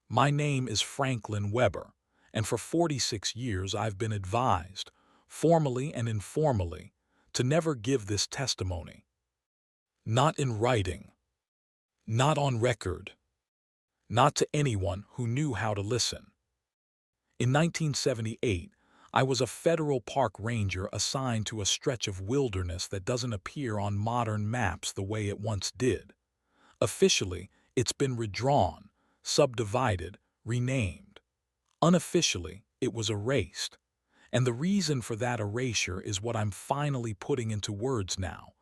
My name is Franklin Weber, and for 46 years I've been advised, formally and informally, to never give this testimony. Not in writing, not on record, not to anyone who knew how to listen. In 1978, I was a federal park ranger assigned to a stretch of wilderness that doesn't appear on modern maps the way it once did. Officially, it's been redrawn, subdivided, renamed. Unofficially, it was erased. And the reason for that erasure is what I'm finally putting into words now,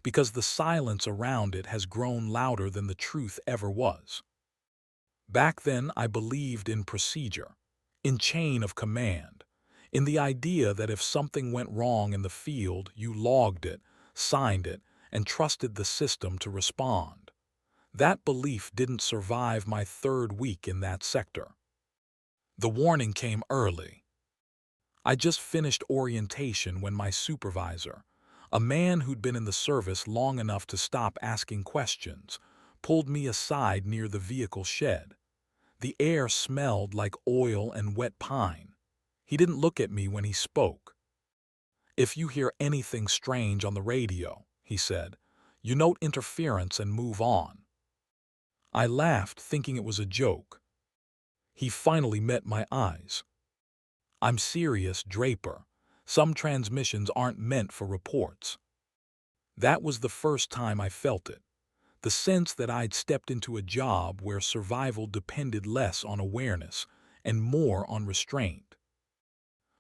because the silence around it has grown louder than the truth ever was. Back then, I believed in procedure, in chain of command, in the idea that if something went wrong in the field, you logged it, signed it, and trusted the system to respond. That belief didn't survive my third week in that sector. The warning came early. I just finished orientation when my supervisor, a man who'd been in the service long enough to stop asking questions, pulled me aside near the vehicle shed. The air smelled like oil and wet pine. He didn't look at me when he spoke. "If you hear anything strange on the radio," he said, "you note interference and move on." I laughed, thinking it was a joke. He finally met my eyes. "I'm serious, Draper. Some transmissions aren't meant for reports." That was the first time I felt it. The sense that I'd stepped into a job where survival depended less on awareness and more on restraint.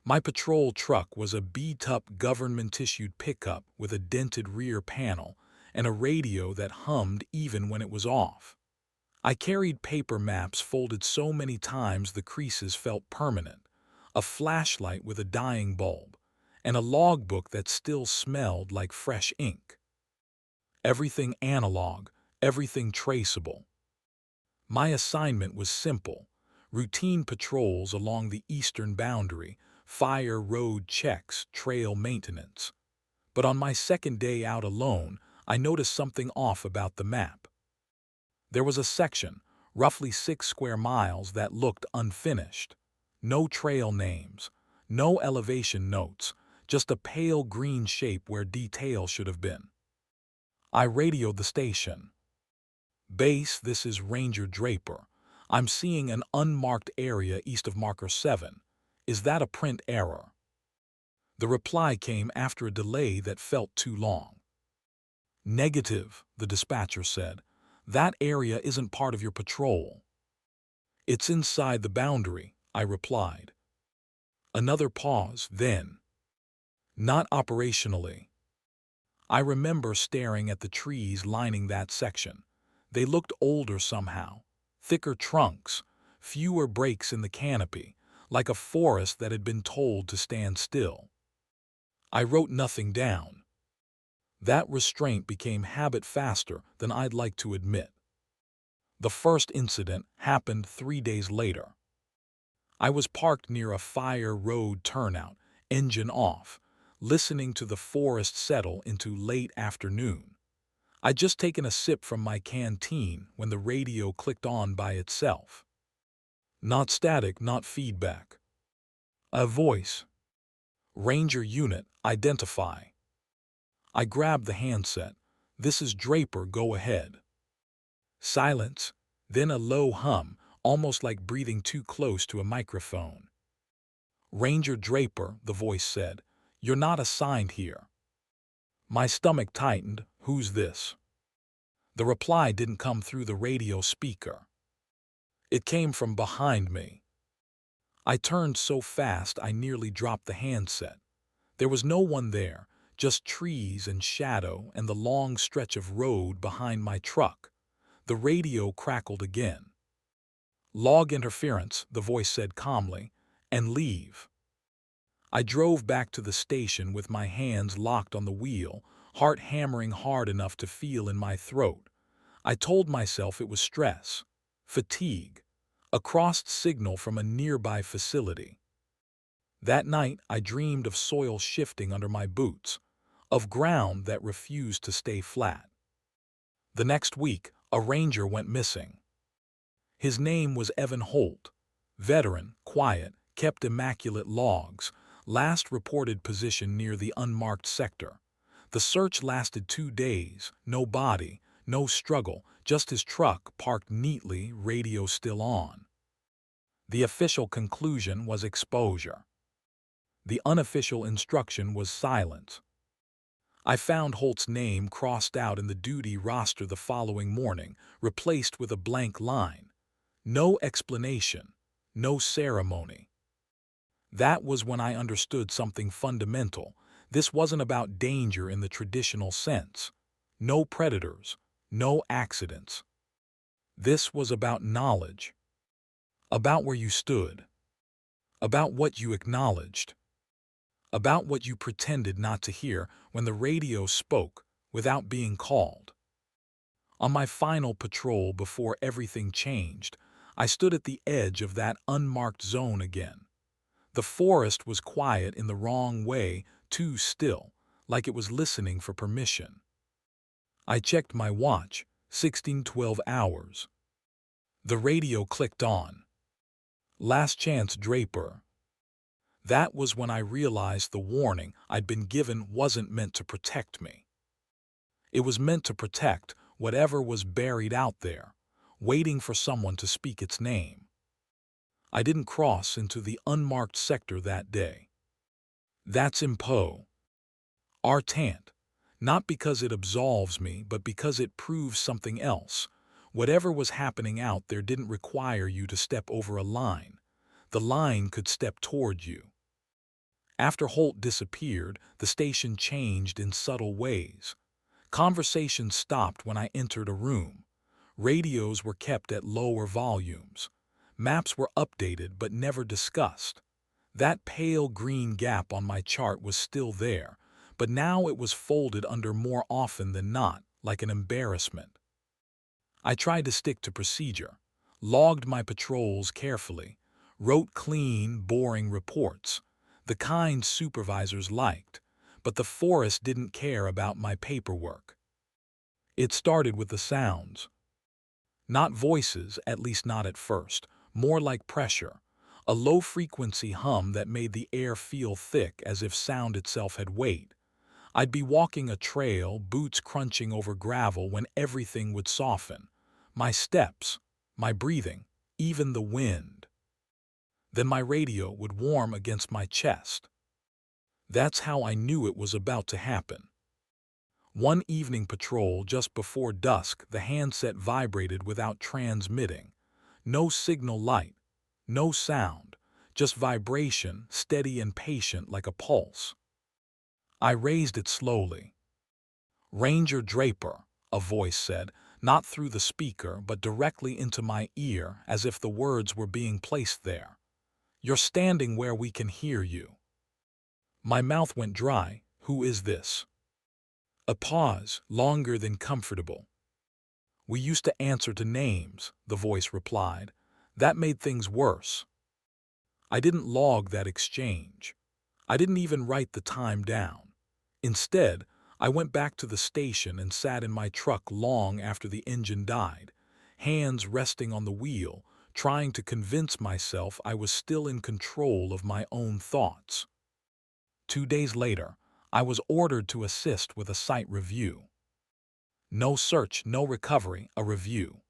My patrol truck was a beat-up government-issued pickup with a dented rear panel and a radio that hummed even when it was off. I carried paper maps folded so many times the creases felt permanent, a flashlight with a dying bulb, and a logbook that still smelled like fresh ink. Everything analog, everything traceable. My assignment was simple: routine patrols along the eastern boundary, fire road checks, trail maintenance. But on my second day out alone, I noticed something off about the map. There was a section, roughly 6 square miles, that looked unfinished. No trail names, no elevation notes, just a pale green shape where detail should have been. I radioed the station. "Base, this is Ranger Draper. I'm seeing an unmarked area east of Marker 7. Is that a print error?" The reply came after a delay that felt too long. "Negative," the dispatcher said. "That area isn't part of your patrol." "It's inside the boundary," I replied. Another pause, then, "Not operationally." I remember staring at the trees lining that section. They looked older somehow, thicker trunks, fewer breaks in the canopy, like a forest that had been told to stand still. I wrote nothing down. That restraint became habit faster than I'd like to admit. The first incident happened 3 days later. I was parked near a fire road turnout, engine off, listening to the forest settle into late afternoon. I'd just taken a sip from my canteen when the radio clicked on by itself. Not static, not feedback. A voice. "Ranger Unit, identify." I grabbed the handset. "This is Draper, go ahead." Silence, then a low hum, almost like breathing too close to a microphone. "Ranger Draper," the voice said, "you're not assigned here." My stomach tightened. "Who's this?" The reply didn't come through the radio speaker. It came from behind me. I turned so fast I nearly dropped the handset. There was no one there, just trees and shadow and the long stretch of road behind my truck. The radio crackled again. "Log interference," the voice said calmly, "and leave." I drove back to the station with my hands locked on the wheel, heart hammering hard enough to feel in my throat. I told myself it was stress, fatigue, a crossed signal from a nearby facility. That night, I dreamed of soil shifting under my boots, of ground that refused to stay flat. The next week, a ranger went missing. His name was Evan Holt. Veteran, quiet, kept immaculate logs, last reported position near the unmarked sector. The search lasted 2 days, no body, no struggle, just his truck parked neatly, radio still on. The official conclusion was exposure. The unofficial instruction was silence. I found Holt's name crossed out in the duty roster the following morning, replaced with a blank line. No explanation, no ceremony. That was when I understood something fundamental. This wasn't about danger in the traditional sense. No predators, no accidents. This was about knowledge. About where you stood. About what you acknowledged. About what you pretended not to hear when the radio spoke without being called. On my final patrol before everything changed, I stood at the edge of that unmarked zone again. The forest was quiet in the wrong way, too still, like it was listening for permission. I checked my watch, 1612 hours. The radio clicked on. Last chance, Draper. That was when I realized the warning I'd been given wasn't meant to protect me. It was meant to protect whatever was buried out there, waiting for someone to speak its name. I didn't cross into the unmarked sector that day. That's impo. Artant. Not because it absolves me, but because it proves something else. Whatever was happening out there didn't require you to step over a line. The line could step toward you. After Holt disappeared, the station changed in subtle ways. Conversation stopped when I entered a room. Radios were kept at lower volumes. Maps were updated but never discussed. That pale green gap on my chart was still there, but now it was folded under more often than not, like an embarrassment. I tried to stick to procedure, logged my patrols carefully, wrote clean, boring reports, the kind supervisors liked, but the forest didn't care about my paperwork. It started with the sounds. Not voices, at least not at first, more like pressure, a low-frequency hum that made the air feel thick as if sound itself had weight. I'd be walking a trail, boots crunching over gravel when everything would soften. My steps, my breathing, even the wind. Then my radio would warm against my chest. That's how I knew it was about to happen. One evening patrol just before dusk, the handset vibrated without transmitting. No signal light, no sound, just vibration, steady and patient like a pulse. I raised it slowly. "Ranger Draper," a voice said, not through the speaker but directly into my ear as if the words were being placed there. "You're standing where we can hear you." My mouth went dry. Who is this? A pause, longer than comfortable. "We used to answer to names," the voice replied. "That made things worse." I didn't log that exchange. I didn't even write the time down. Instead, I went back to the station and sat in my truck long after the engine died, hands resting on the wheel, trying to convince myself I was still in control of my own thoughts. 2 days later, I was ordered to assist with a site review. No search, no recovery, a review.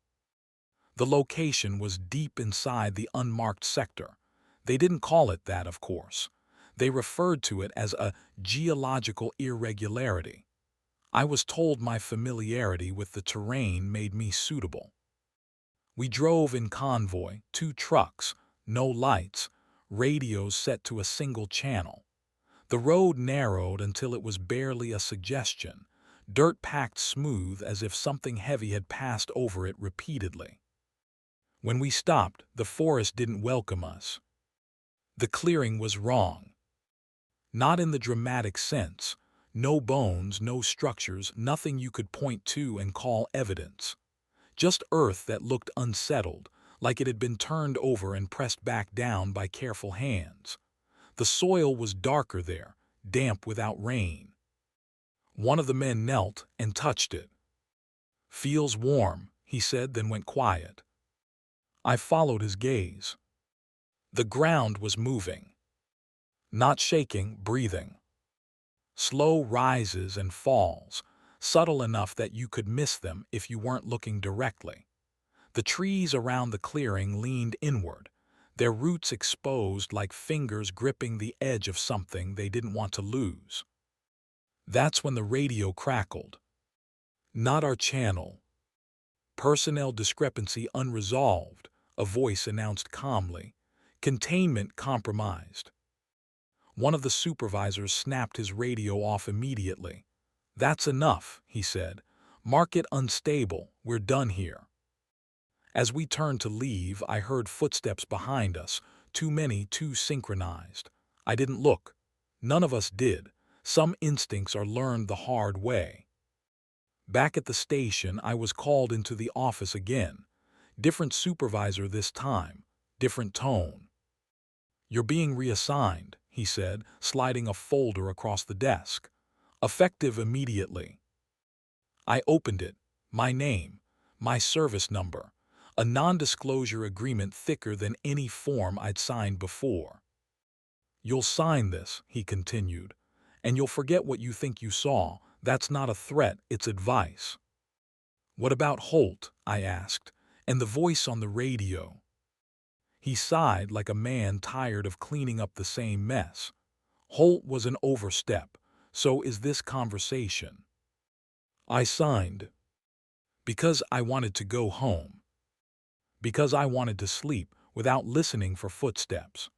The location was deep inside the unmarked sector. They didn't call it that, of course. They referred to it as a geological irregularity. I was told my familiarity with the terrain made me suitable. We drove in convoy, 2 trucks, no lights, radios set to a single channel. The road narrowed until it was barely a suggestion, dirt packed smooth as if something heavy had passed over it repeatedly. When we stopped, the forest didn't welcome us. The clearing was wrong. Not in the dramatic sense. No bones, no structures, nothing you could point to and call evidence. Just earth that looked unsettled, like it had been turned over and pressed back down by careful hands. The soil was darker there, damp without rain. One of the men knelt and touched it. "Feels warm," he said, then went quiet. I followed his gaze. The ground was moving. Not shaking, breathing. Slow rises and falls, subtle enough that you could miss them if you weren't looking directly. The trees around the clearing leaned inward, their roots exposed like fingers gripping the edge of something they didn't want to lose. That's when the radio crackled. Not our channel. Personnel discrepancy unresolved, a voice announced calmly. Containment compromised. One of the supervisors snapped his radio off immediately. "That's enough," he said. "Mark it unstable. We're done here." As we turned to leave, I heard footsteps behind us, too many, too synchronized. I didn't look. None of us did. Some instincts are learned the hard way. Back at the station, I was called into the office again. Different supervisor this time, different tone. "You're being reassigned," he said, sliding a folder across the desk. "Effective immediately." I opened it. My name, my service number, a non-disclosure agreement thicker than any form I'd signed before. "You'll sign this," he continued, "and you'll forget what you think you saw. That's not a threat, it's advice." "What about Holt?" I asked, and the voice on the radio. He sighed like a man tired of cleaning up the same mess. "Holt was an overstep. So is this conversation." I signed. Because I wanted to go home. Because I wanted to sleep without listening for footsteps.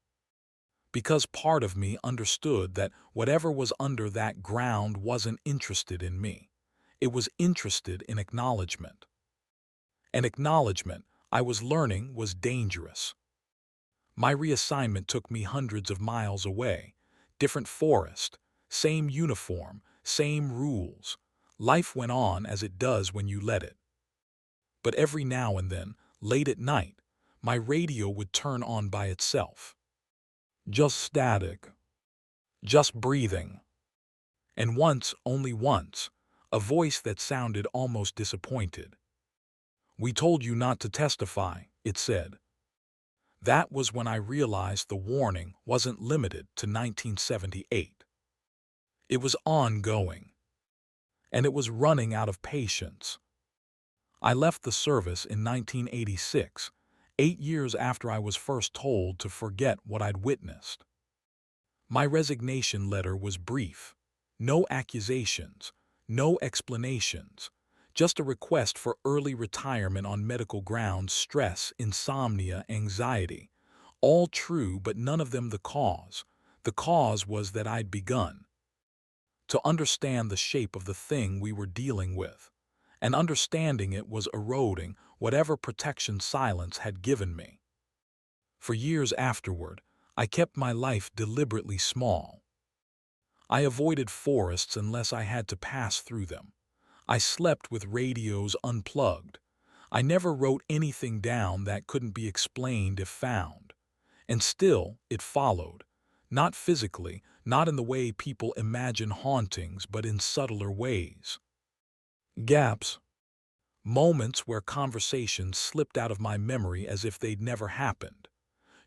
Because part of me understood that whatever was under that ground wasn't interested in me. It was interested in acknowledgement. And acknowledgement, I was learning, was dangerous. My reassignment took me hundreds of miles away. Different forest, same uniform, same rules. Life went on as it does when you let it. But every now and then, late at night, my radio would turn on by itself. Just static. Just breathing. And once, only once, a voice that sounded almost disappointed. "We told you not to testify," it said. That was when I realized the warning wasn't limited to 1978. It was ongoing. And it was running out of patience. I left the service in 1986, 8 years after I was first told to forget what I'd witnessed. My resignation letter was brief. No accusations, no explanations, just a request for early retirement on medical grounds, stress, insomnia, anxiety. All true, but none of them the cause. The cause was that I'd begun to understand the shape of the thing we were dealing with, and understanding it was eroding whatever protection silence had given me. For years afterward, I kept my life deliberately small. I avoided forests unless I had to pass through them. I slept with radios unplugged. I never wrote anything down that couldn't be explained if found. And still, it followed. Not physically, not in the way people imagine hauntings, but in subtler ways. Gaps. Moments where conversations slipped out of my memory as if they'd never happened.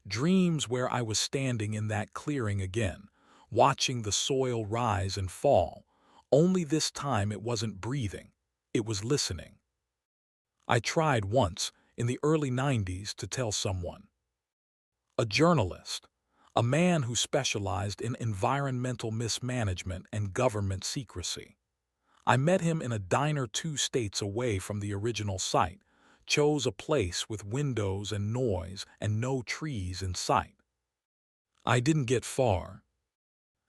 Dreams where I was standing in that clearing again, watching the soil rise and fall. Only this time it wasn't breathing, it was listening. I tried once, in the early 90s, to tell someone. A journalist, a man who specialized in environmental mismanagement and government secrecy. I met him in a diner 2 states away from the original site, chose a place with windows and noise and no trees in sight. I didn't get far.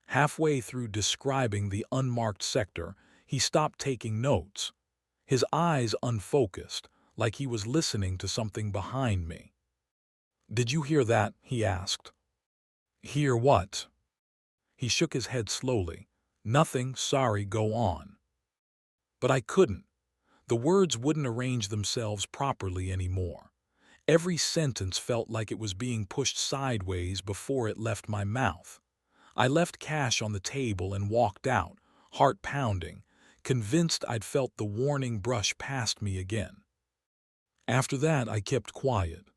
Halfway through describing the unmarked sector, he stopped taking notes, his eyes unfocused, like he was listening to something behind me. "Did you hear that?" he asked. "Hear what?" He shook his head slowly. "Nothing, sorry, go on." But I couldn't. The words wouldn't arrange themselves properly anymore. Every sentence felt like it was being pushed sideways before it left my mouth. I left cash on the table and walked out, heart pounding, convinced I'd felt the warning brush past me again. After that, I kept quiet.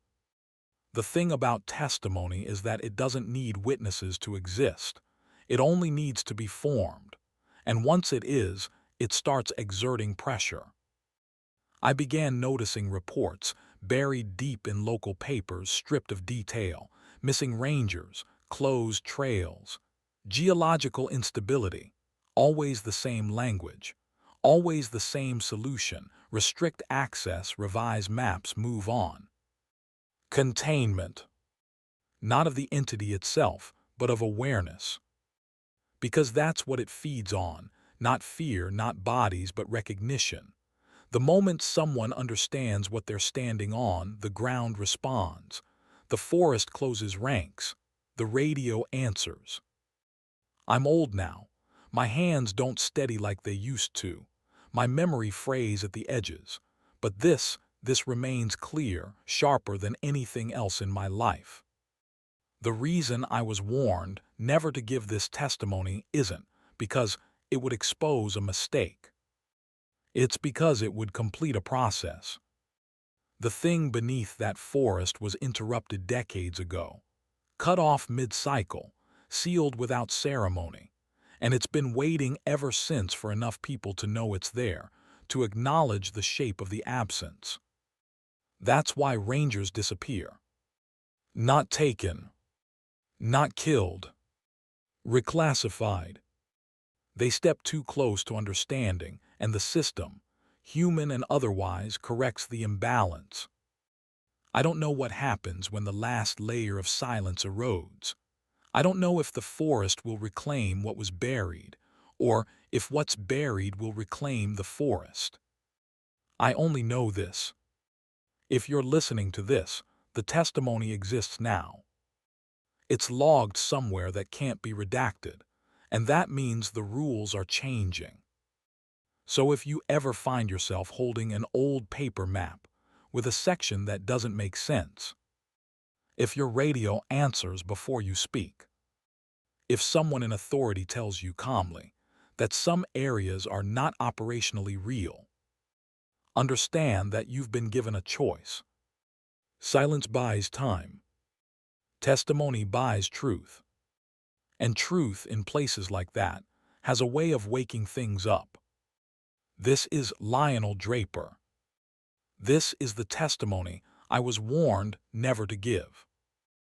The thing about testimony is that it doesn't need witnesses to exist. It only needs to be formed. And once it is, it starts exerting pressure. I began noticing reports, buried deep in local papers, stripped of detail, missing rangers, closed trails, geological instability, always the same language, always the same solution: restrict access, revise maps, move on. Containment, not of the entity itself, but of awareness. Because that's what it feeds on, not fear, not bodies, but recognition. The moment someone understands what they're standing on, the ground responds. The forest closes ranks. The radio answers. I'm old now. My hands don't steady like they used to. My memory frays at the edges. But this remains clear, sharper than anything else in my life. The reason I was warned never to give this testimony isn't because it would expose a mistake. It's because it would complete a process. The thing beneath that forest was interrupted decades ago, cut off mid-cycle, sealed without ceremony, and it's been waiting ever since for enough people to know it's there, to acknowledge the shape of the absence. That's why rangers disappear. Not taken, not killed, reclassified. They step too close to understanding, and the system, human and otherwise, corrects the imbalance. I don't know what happens when the last layer of silence erodes. I don't know if the forest will reclaim what was buried, or if what's buried will reclaim the forest. I only know this. If you're listening to this, the testimony exists now. It's logged somewhere that can't be redacted, and that means the rules are changing. So if you ever find yourself holding an old paper map with a section that doesn't make sense, if your radio answers before you speak, if someone in authority tells you calmly that some areas are not operationally real, understand that you've been given a choice. Silence buys time. Testimony buys truth. And truth in places like that has a way of waking things up. This is Lionel Draper. This is the testimony I was warned never to give.